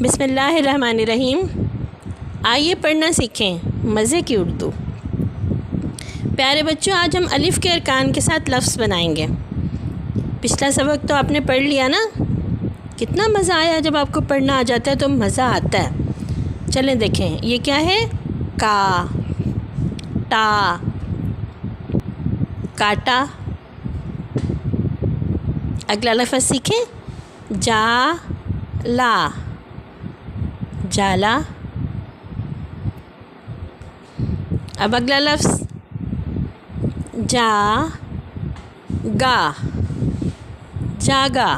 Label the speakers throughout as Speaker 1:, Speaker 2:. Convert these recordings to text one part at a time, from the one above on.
Speaker 1: बिस्मिल्लाहिर्रहमानिर्रहीम। आइए पढ़ना सीखें मज़े की उर्दू। प्यारे बच्चों, आज हम अलिफ़ के अरकान के साथ लफ्ज़ बनाएंगे। पिछला सबक तो आपने पढ़ लिया ना। कितना मज़ा आया। जब आपको पढ़ना आ जाता है तो मज़ा आता है। चलें देखें, ये क्या है? का, टा, काटा। अगला लफ्ज़ सीखें, जा, ला, जाला। अब अगला लफ्ज़ जा, गा, जागा।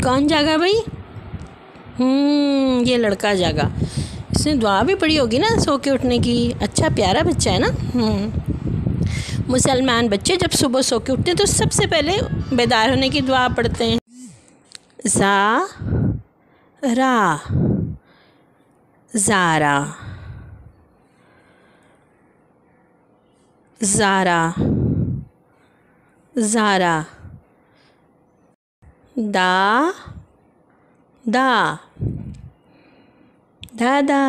Speaker 1: कौन जागा भाई? ये लड़का जागा। इसने दुआ भी पढ़ी होगी ना सो के उठने की। अच्छा प्यारा बच्चा है ना। मुसलमान बच्चे जब सुबह सो के उठते हैं तो सबसे पहले बेदार होने की दुआ पढ़ते हैं। जा, रा, ज़ारा, ज़ारा, ज़ारा। दा, दा, दादा,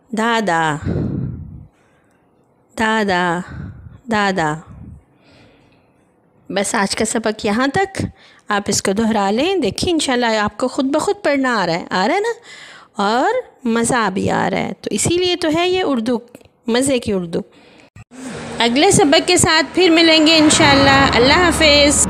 Speaker 1: दादा, दादा, दादा। बस आज का सबक यहाँ तक। आप इसको दोहरा लें। देखिए इंशाल्लाह आपको ख़ुद ब खुद पढ़ना आ रहा है ना, और मज़ा भी आ रहा है। तो इसीलिए तो है ये उर्दू, मज़े की उर्दू। अगले सबक के साथ फिर मिलेंगे इंशाल्लाह। अल्लाह हाफ़िज़।